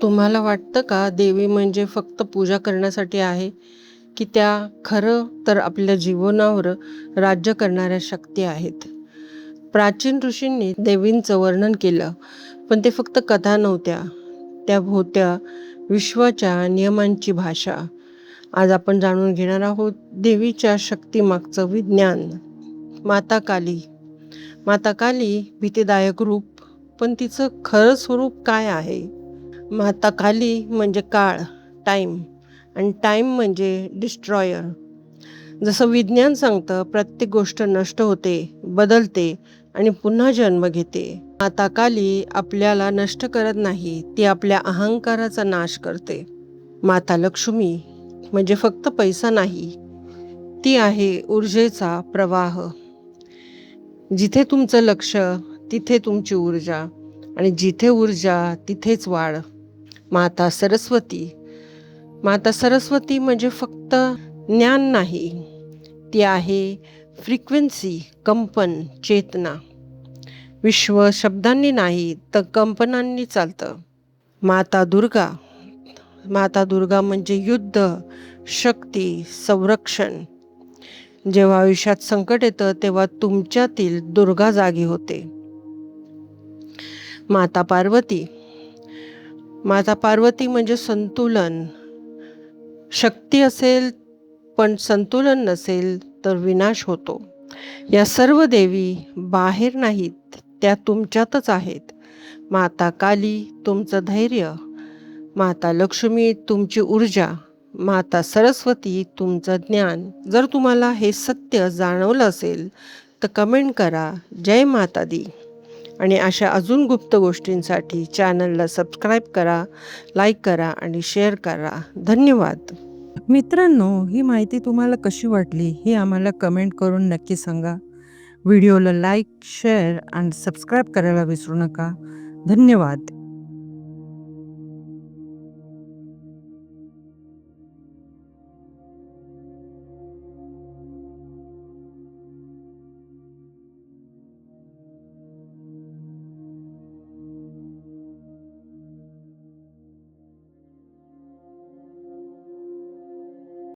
तुम्हाला वाटतं का देवी म्हणजे फक्त पूजा करण्यासाठी आहे, की त्या खरं तर आपल्या जीवनावर राज्य करणाऱ्या शक्ती आहेत? प्राचीन ऋषींनी देवींचं वर्णन केलं, पण ते फक्त कथा नव्हत्या. त्या होत्या विश्वाच्या नियमांची भाषा. आज आपण जाणून घेणार आहोत देवीच्या शक्तीमागचं विज्ञान. माता काली. माता काली भीतीदायक रूप, पण तिचं खरं स्वरूप काय आहे? माता काली म्हणजे काळ, टाईम, आणि टाईम म्हणजे डिस्ट्रॉयर. जसं विज्ञान सांगतं प्रत्येक गोष्ट नष्ट होते, बदलते आणि पुन्हा जन्म घेते. माता काली आपल्याला नष्ट करत नाही, ती आपल्या अहंकाराचा नाश करते. माता लक्ष्मी म्हणजे फक्त पैसा नाही, ती आहे ऊर्जेचा प्रवाह. जिथे तुमचं लक्ष तिथे तुमची ऊर्जा, आणि जिथे ऊर्जा तिथेच वाढ. माता सरस्वती. माता सरस्वती म्हणजे फक्त ज्ञान नाही, ती आहे फ्रिक्वेन्सी, कंपन, चेतना. विश्व शब्दांनी नाही तर कंपनांनी चालतं. माता दुर्गा. माता दुर्गा म्हणजे युद्ध, शक्ती, संरक्षण. जेव्हा आयुष्यात संकट येतं तेव्हा तुमच्यातील दुर्गा जागी होते. माता पार्वती. माता पार्वती म्हणजे संतुलन. शक्ती असेल पण संतुलन नसेल तर विनाश होतो. या सर्व देवी बाहेर नाहीत, त्या तुमच्यातच आहेत. माता काली तुमचं धैर्य, माता लक्ष्मी तुमची ऊर्जा, माता सरस्वती तुमचं ज्ञान. जर तुम्हाला हे सत्य जाणवलं असेल तर कमेंट करा जय माता दी. आणि अशा अजून गुप्त गोष्टींसाठी चॅनलला सबस्क्राईब करा, लाईक करा आणि शेअर करा. धन्यवाद. मित्रांनो, ही माहिती तुम्हाला कशी वाटली हे आम्हाला कमेंट करून नक्की सांगा. व्हिडिओला लाईक, शेअर आणि सबस्क्राईब करायला विसरू नका. धन्यवाद.